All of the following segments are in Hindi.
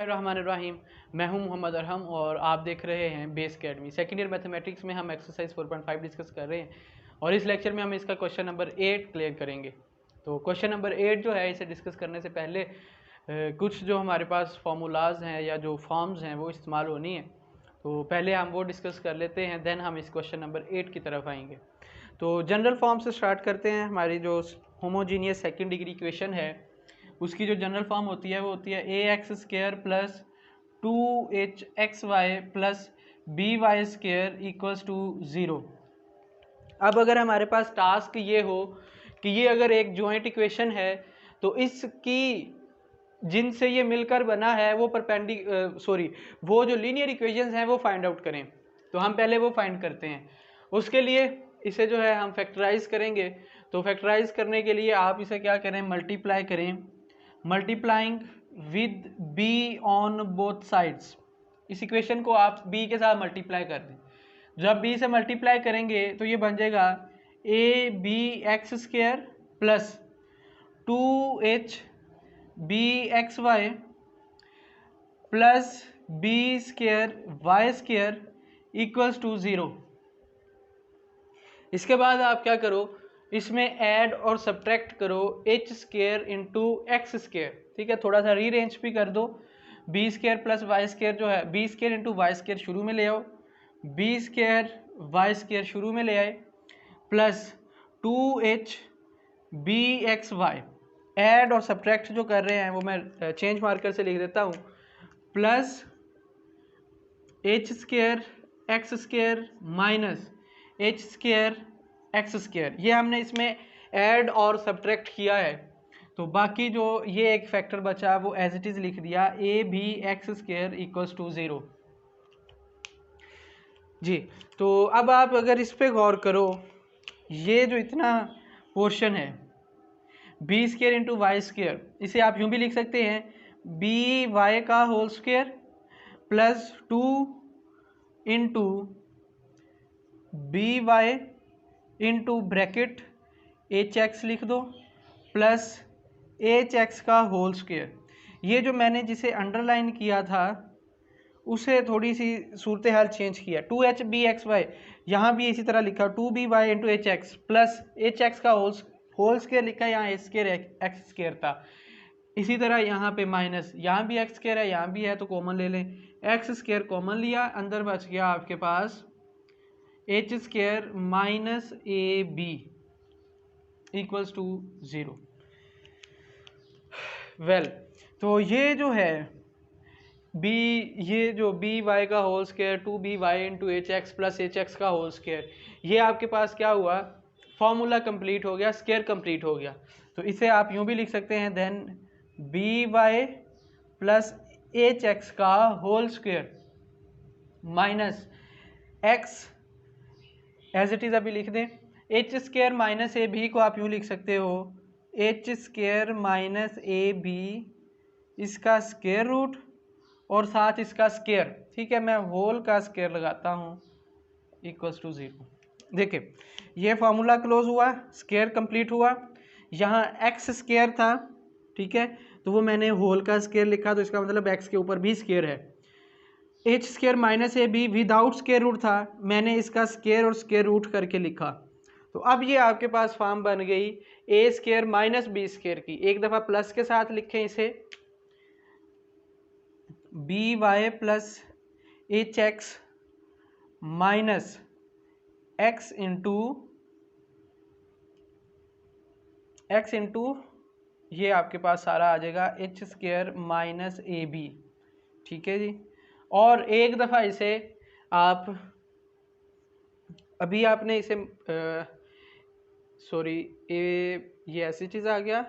रहमानिर्रहीम। मैं हूं मोहम्मद अरहम और आप देख रहे हैं base academy. Second year mathematics में हम एक्सरसाइज 4.5 डिस्कस कर रहे हैं और इस लेक्चर में हम इसका क्वेश्चन नंबर 8 क्लियर करेंगे। तो क्वेश्चन नंबर 8 जो है, इसे डिस्कस करने से पहले कुछ जो हमारे पास फार्मूलाज हैं या जो फॉर्म्स हैं वो इस्तेमाल होनी है, तो पहले हम वो डिस्कस कर लेते हैं, देन हम इस क्वेश्चन नंबर 8 की तरफ आएंगे। तो जनरल फॉर्म से स्टार्ट करते हैं। हमारी जो होमोजीनियस सेकेंड डिग्री इक्वेशन है उसकी जो जनरल फॉर्म होती है वो होती है a x square plus 2h(xy) plus by square equals to 0। अब अगर हमारे पास टास्क ये हो कि ये अगर एक जॉइंट इक्वेशन है तो इसकी जिनसे ये मिलकर बना है वो वो जो लीनियर इक्वेशंस हैं वो फाइंड आउट करें। तो हम पहले वो फाइंड करते हैं। उसके लिए इसे जो है हम फैक्टराइज करेंगे। तो फैक्टराइज करने के लिए आप इसे क्या करें, मल्टीप्लाई करें, multiplying with be on both sides. इस इक्वेशन को आप बी के साथ मल्टीप्लाई कर दें। जब बी से मल्टीप्लाई करेंगे तो ये बन जाएगा a b x square plus 2h b x y plus b square y square equals to 0। इसके बाद आप क्या करो, इसमें ऐड और सब्ट्रैक्ट करो h square into x square. ठीक है, थोड़ा सा रीअरेंज भी कर दो। B square plus y square जो है, b square into y square शुरू में ले आओ, बी स्क्र वाई स्क्र शुरू में ले आए, plus 2h b x y. Add और सब्ट्रैक्ट जो कर रहे हैं वो मैं चेंज मार्कर से लिख देता हूँ, plus h square x square minus h square x square. ये हमने इसमें ऐड और सब्ट्रैक्ट किया है, तो बाकी जो ये एक फैक्टर बचा वो एज इट इज लिख दिया, ए भी एक्स स्क्र इक्वल्स टू 0 जी। तो अब आप अगर इस पे गौर करो, ये जो इतना पोर्शन है b square into y square, इसे आप यूं भी लिख सकते हैं बी वाई का whole square plus 2 into b y into bracket h x लिख दो प्लस एच एक्स का होल स्क्र। ये जो मैंने जिसे अंडरलाइन किया था उसे थोड़ी सी सूरत हाल चेंज किया, 2h बी एक्स वाई यहाँ भी इसी तरह लिखा 2by into h x plus h x का होल स्क्र लिखा, यहाँ एच स्क्र एक्स स्क्र था। इसी तरह यहाँ पे माइनस, यहाँ भी एक्स स्क्र है यहाँ भी है तो कॉमन ले लें, एक्स स्क्र कॉमन लिया, अंदर बच गया आपके पास h square minus a b equals to 0। Well, तो ये जो है ये जो बी वाई का whole square 2by into h x plus h x का होल स्क्र, ये आपके पास क्या हुआ, फॉर्मूला कंप्लीट हो गया, स्क्वायर कंप्लीट हो गया। तो इसे आप यूं भी लिख सकते हैं, then b y plus h x का whole square minus x as it is अभी लिख दें, h square minus a b को आप यूं लिख सकते हो h square minus a b इसका स्क्वायर रूट और साथ इसका स्क्वायर। ठीक है, मैं होल का स्क्वायर लगाता हूँ इक्वल्स टू 0। देखिए ये फॉर्मूला क्लोज हुआ, स्क्वायर कंप्लीट हुआ, यहाँ एक्स स्क्वायर था, ठीक है, तो वो मैंने होल का स्क्वायर लिखा, तो इसका मतलब एक्स के ऊपर भी स्क्वायर है। H square minus a b without square root था, मैंने इसका स्क्वायर और स्क्वायर रूट करके लिखा। तो अब ये आपके पास फॉर्म बन गई a square minus b square की। एक दफ़ा प्लस के साथ लिखें इसे, b y plus h x minus x into ये आपके पास सारा आ जाएगा h square minus a b. ठीक है जी, और एक दफ़ा इसे आप अभी आपने इसे ये ऐसी चीज़ आ गया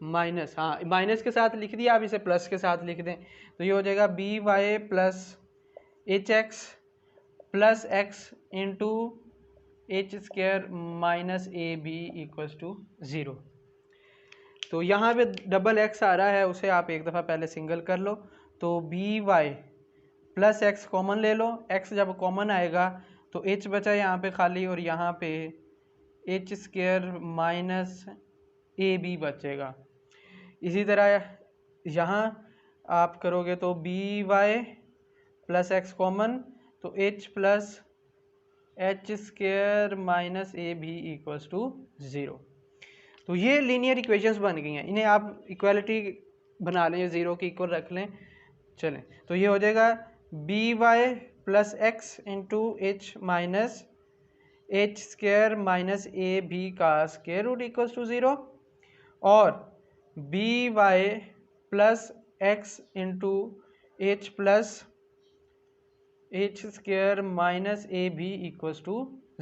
माइनस, हाँ माइनस के साथ लिख दिया, आप इसे प्लस के साथ लिख दें तो ये हो जाएगा b y plus h x plus x into h square minus a b equals to 0। तो यहाँ पे डबल एक्स आ रहा है, उसे आप एक दफ़ा पहले सिंगल कर लो, तो b y plus x common ले लो, एक्स जब कॉमन आएगा तो एच बचा यहाँ पे खाली और यहाँ पे h square minus a b बचेगा। इसी तरह यहाँ आप करोगे तो b y plus x common, तो h plus h square minus a b equals to 0। तो ये लीनियर इक्वेशंस बन गई हैं, इन्हें आप इक्वालिटी बना लें, 0 की इक्वल रख लें। चलें, तो ये हो जाएगा b y plus x into h minus h square minus a b का स्क्वायर रूट इक्वल्स टू 0, और b y plus x into h plus h square minus a b equals to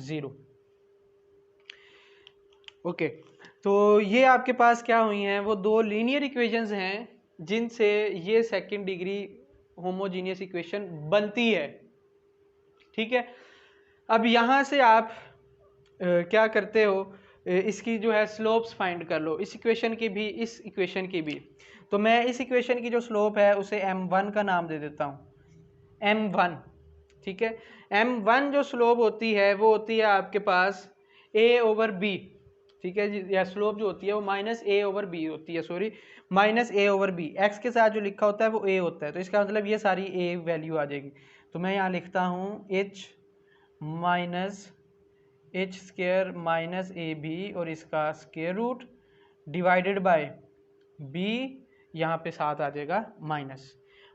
0। Okay, तो ये आपके पास क्या हुई हैं, वो दो लीनियर इक्वेशंस हैं जिनसे ये सेकंड डिग्री होमोजीनियस इक्वेशन बनती है। ठीक है, अब यहाँ से आप क्या करते हो, इसकी जो है स्लोप्स फाइंड कर लो, इस इक्वेशन की भी इस इक्वेशन की भी। तो मैं इस इक्वेशन की जो स्लोप है उसे m1 का नाम दे देता हूँ, m1। ठीक है, m1 जो स्लोप होती है वो होती है आपके पास a ओवर b। ठीक है जी, या स्लोप जो होती है वो माइनस a ओवर b होती है, sorry minus a over b, x के साथ जो लिखा होता है वो a होता है, तो इसका मतलब ये सारी a वैल्यू आ जाएगी। तो मैं यहाँ लिखता हूँ h minus h square minus a b और इसका square root divided by b, यहाँ पे साथ आ जाएगा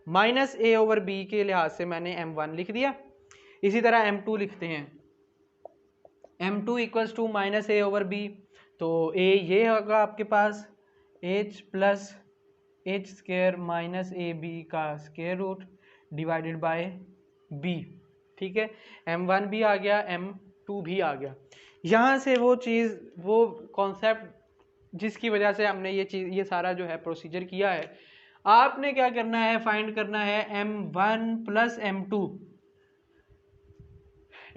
माइनस ए ओवर बी के लिहाज से मैंने m1 लिख दिया। इसी तरह m2 लिखते हैं, m2 equals to minus a over b, तो a ये होगा आपके पास h plus h square minus a b का square root divided by b। ठीक है, m1 भी आ गया, m2 भी आ गया। यहाँ से वो चीज़, वो कॉन्सेप्ट जिसकी वजह से हमने ये चीज़, ये सारा जो है प्रोसीजर किया है, आपने क्या करना है, फाइंड करना है m1 plus m2,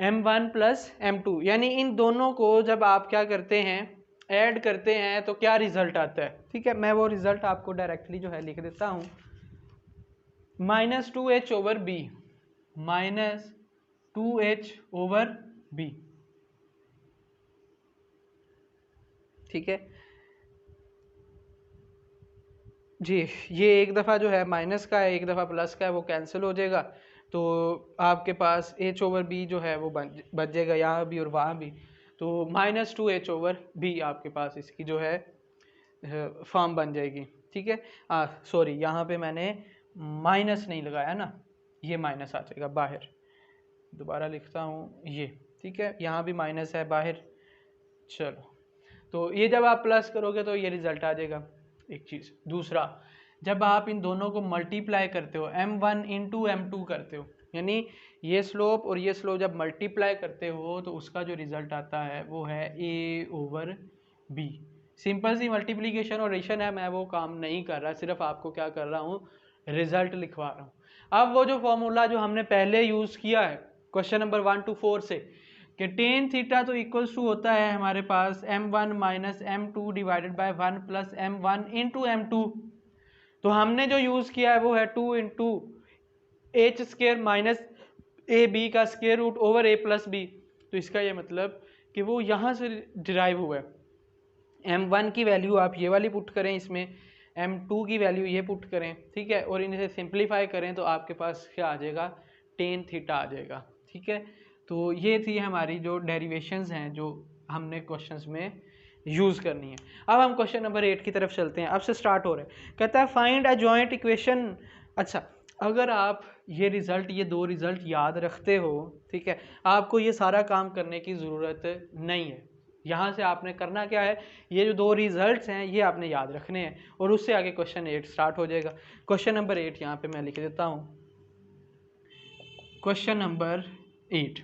m1 plus m2, यानी इन दोनों को जब आप क्या करते हैं, ऐड करते हैं तो क्या रिजल्ट आता है। ठीक है, मैं वो रिजल्ट आपको डायरेक्टली जो है लिख देता हूँ, minus 2h over b, minus 2h over b. ठीक है जी, ये एक दफ़ा जो है माइनस का है, एक दफ़ा प्लस का है, वो कैंसिल हो जाएगा, तो आपके पास h ओवर b जो है वो बच जाएगा, यहाँ भी और वहाँ भी। तो माइनस 2h ओवर b आपके पास इसकी जो है फॉर्म बन जाएगी। ठीक है, सॉरी यहाँ पे मैंने माइनस नहीं लगाया ना, ये माइनस आ जाएगा बाहर, दोबारा लिखता हूँ ये। ठीक है, यहाँ भी माइनस है बाहर। चलो, तो ये जब आप प्लस करोगे तो ये रिजल्ट आ जाएगा, एक चीज़। दूसरा, जब आप इन दोनों को मल्टीप्लाई करते हो, m1 इंटू m2 करते हो, यानी ये स्लोप और ये स्लोप जब मल्टीप्लाई करते हो तो उसका जो रिजल्ट आता है वो है a ओवर b। सिंपल सी मल्टीप्लीकेशन और एडिशन है, मैं वो काम नहीं कर रहा, सिर्फ आपको क्या कर रहा हूँ, रिजल्ट लिखवा रहा हूँ। अब वो जो फॉर्मूला जो हमने पहले यूज़ किया है क्वेश्चन नंबर 1 to 4 से, कि टेन थीटा तो इक्वल्स टू होता है हमारे पास m1 minus m2 divided by 1 plus m1 into m2। तो हमने जो यूज़ किया है वो है 2 into h square minus a b का square root over a plus b. तो इसका ये मतलब कि वो यहाँ से डिराइव हुआ है। m1 की वैल्यू आप ये वाली पुट करें इसमें, m2 की वैल्यू ये पुट करें, ठीक है, और इन्हें सिंप्लीफाई करें तो आपके पास क्या आ जाएगा, टेन थीटा आ जाएगा। ठीक है, तो ये थी हमारी जो डेरिवेशंस हैं जो हमने क्वेश्चंस में यूज़ करनी है। अब हम क्वेश्चन नंबर 8 की तरफ चलते हैं, अब से स्टार्ट हो रहा है। कहता है फाइंड अ जॉइंट इक्वेशन। अच्छा, अगर आप ये रिज़ल्ट, ये दो रिज़ल्ट याद रखते हो, ठीक है, आपको ये सारा काम करने की ज़रूरत नहीं है। यहाँ से आपने करना क्या है, ये जो दो रिजल्ट्स हैं ये आपने याद रखने हैं, और उससे आगे क्वेश्चन 8 स्टार्ट हो जाएगा। क्वेश्चन नंबर 8 यहाँ पे मैं लिख देता हूँ, क्वेश्चन नंबर 8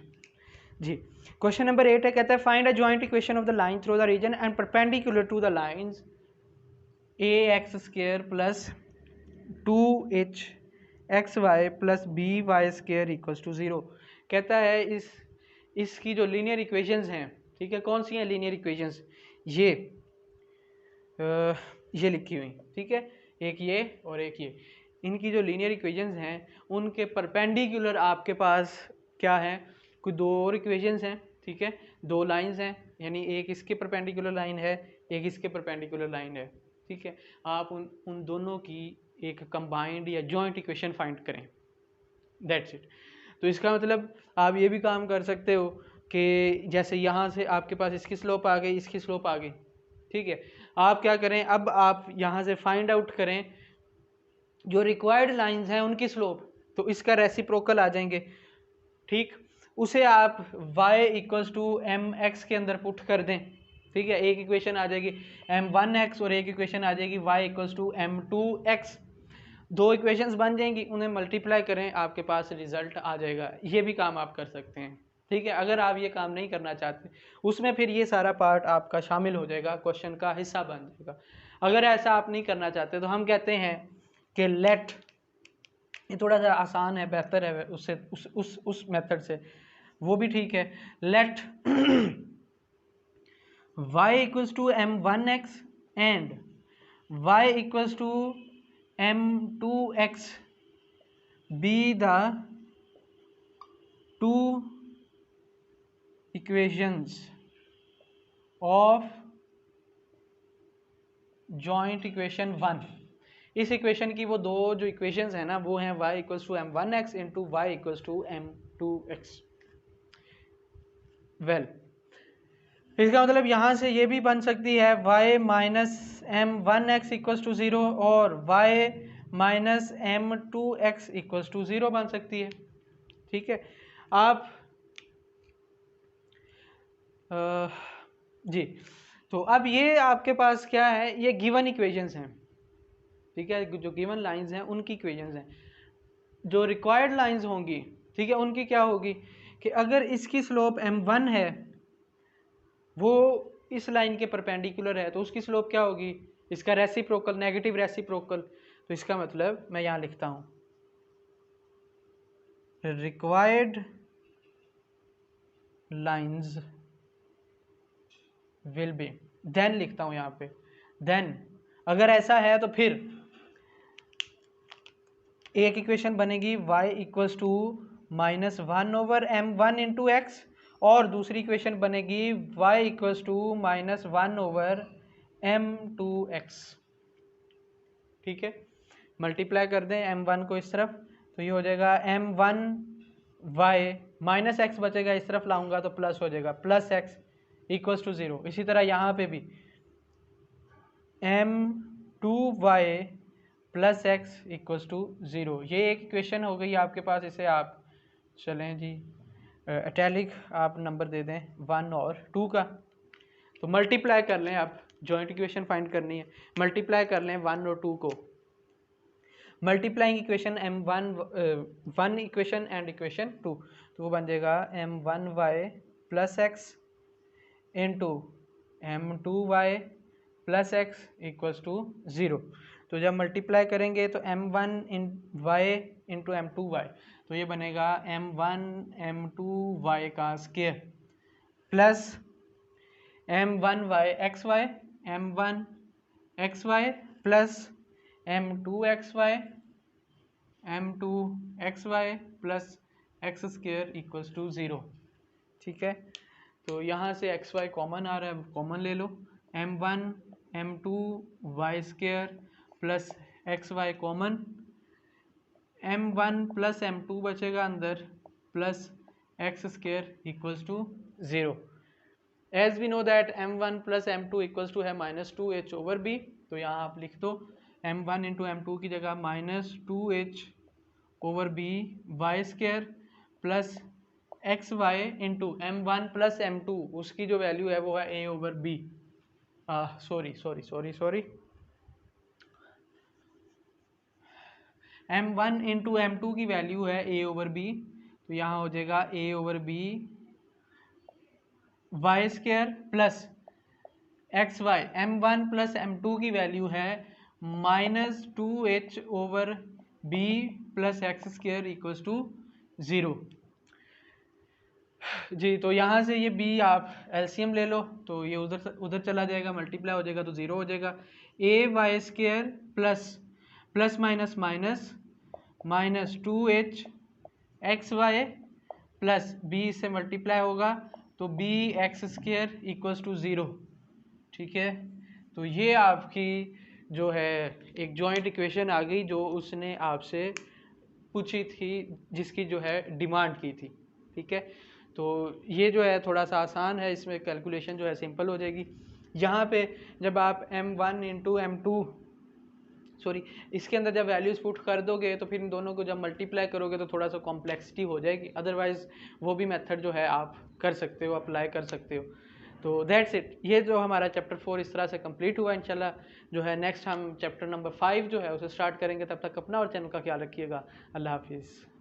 जी। क्वेश्चन नंबर 8 है, कहता है find a joint equation of the line through the region and perpendicular to the lines a x square plus 2h x y plus b y square equals to 0। कहता है इसकी जो लीनियर इक्वेशंस हैं, ठीक है, कौन सी हैं लीनियर इक्वेशंस, ये लिखी हुई, ठीक है, एक ये और एक ये, इनकी जो लीनियर इक्वेशंस हैं उनके परपेंडिकुलर आपके पास क्या है, कोई दो और इक्वेशंस हैं, ठीक है, दो लाइंस हैं, यानी एक इसके परपेंडिकुलर लाइन है, एक इसके परपेंडिकुलर लाइन है। ठीक है, आप उन दोनों की एक कंबाइंड या जॉइंट इक्वेशन फाइंड करें, दैट्स इट। तो इसका मतलब आप ये भी काम कर सकते हो कि जैसे यहाँ से आपके पास इसकी स्लोप आ गई, इसकी स्लोप आ गई, ठीक है, आप क्या करें, अब आप यहाँ से फाइंड आउट करें जो रिक्वायर्ड लाइंस हैं उनकी स्लोप, तो इसका रेसिप्रोकल आ जाएंगे, ठीक, उसे आप y equals to m x के अंदर पुट कर दें, ठीक है, एक इक्वेशन आ जाएगी m1x और एक इक्वेशन आ जाएगी y इक्वल्स टू m2x, दो इक्वेशंस बन जाएंगी, उन्हें मल्टीप्लाई करें, आपके पास रिजल्ट आ जाएगा। ये भी काम आप कर सकते हैं, ठीक है। अगर आप ये काम नहीं करना चाहते उसमें फिर ये सारा पार्ट आपका शामिल हो जाएगा, क्वेश्चन का हिस्सा बन जाएगा। अगर ऐसा आप नहीं करना चाहते तो हम कहते हैं कि लेट, ये थोड़ा सा आसान है, बेहतर है उससे, उस मेथड से, वो भी ठीक है। Let y equals to m1x and y equals to m2x be the two equations of joint equation 1। इस इक्वेशन की वो दो जो इक्वेशंस हैं ना, वो हैं y equals to m1x into y equals to m2x। Well, इसका मतलब यहाँ से ये भी बन सकती है y minus m1x equals to 0 और y minus m2x equals to 0 बन सकती है, ठीक है। आप जी, तो अब ये आपके पास क्या है, ये गिवन इक्वेशंस हैं, ठीक है, जो गिवन लाइंस हैं उनकी इक्वेशंस हैं। जो रिक्वायर्ड लाइंस होंगी, ठीक है, उनकी क्या होगी कि अगर इसकी स्लोप m1 है, वो इस लाइन के परपेंडिकुलर है, तो उसकी स्लोप क्या होगी, इसका रेसिप्रोकल, नेगेटिव रेसिप्रोकल। तो इसका मतलब मैं यहाँ लिखता हूँ required lines will be, then लिखता हूँ यहाँ पे, देन अगर ऐसा है तो फिर एक इक्वेशन बनेगी y equals to minus 1 over m1 into x, और दूसरी इक्वेशन बनेगी y equals to minus 1 over m2x, ठीक है। मल्टीप्लाई कर दें m1 को इस तरफ, तो ये हो जाएगा m1y माइनस एक्स बचेगा, इस तरफ लाऊंगा तो प्लस हो जाएगा, प्लस एक्स इक्वल्स टू 0। इसी तरह यहाँ पे भी m2y plus x equals to 0, ये एक इक्वेशन हो गई आपके पास। इसे आप चलें जी इटैलिक आप नंबर दे दें 1 और 2 का, तो मल्टीप्लाई कर लें, आप जॉइंट इक्वेशन फाइंड करनी है, मल्टीप्लाई कर लें 1 और 2 को, multiplying equation m1 equation and equation 2, तो वो बन जाएगा m1y plus x into m2y plus x equals to 0। तो जब मल्टीप्लाई करेंगे तो m1 इन y इंटू m2y, तो ये बनेगा m1 m2y का square plus m1y xy m1 xy plus m2xy m2 xy plus x square equals to 0, ठीक है। तो यहाँ से xy कॉमन आ रहा है, कॉमन ले लो, m1 m2 y square plus xy common, m1 plus m2 बचेगा अंदर plus x square equals to 0। As we know that m1 plus m2 equals to है माइनस 2h ओवर b, तो यहाँ आप लिख दो m1 इंटू m2 की जगह minus 2h over b y square plus x y into m1 plus m2, उसकी जो वैल्यू है वो है a over b, sorry m1 into m2 की वैल्यू है a ओवर b, तो यहाँ हो जाएगा a over b y square plus x y, m1 plus m2 की वैल्यू है minus 2h over b plus x square equals to 0। जी, तो यहाँ से ये b आप एलसीएम ले लो, तो ये उधर चला जाएगा, मल्टीप्लाई हो जाएगा तो 0 हो जाएगा। a y square plus plus minus minus minus 2h x y plus b से मल्टीप्लाई होगा तो b x square equals to 0, ठीक है। तो ये आपकी जो है एक जॉइंट इक्वेशन आ गई जो उसने आपसे पूछी थी, जिसकी जो है डिमांड की थी। ठीक है, तो ये जो है थोड़ा सा आसान है, इसमें कैलकुलेशन जो है सिंपल हो जाएगी। यहाँ पे जब आप m1 इंटू m2 सॉरी इसके अंदर जब वैल्यूज पुट कर दोगे तो फिर इन दोनों को जब मल्टीप्लाई करोगे तो थोड़ा सा कॉम्प्लेक्सिटी हो जाएगी, अदरवाइज वो भी मेथड जो है आप कर सकते हो, अप्लाई कर सकते हो। तो दैट्स इट, ये जो हमारा चैप्टर 4 इस तरह से कंप्लीट हुआ। इंशाल्लाह जो है नेक्स्ट हम चैप्टर नंबर 5 जो है उसे स्टार्ट करेंगे। तब तक अपना और चैनल का ख्याल रखिएगा। अल्लाह हाफिज़।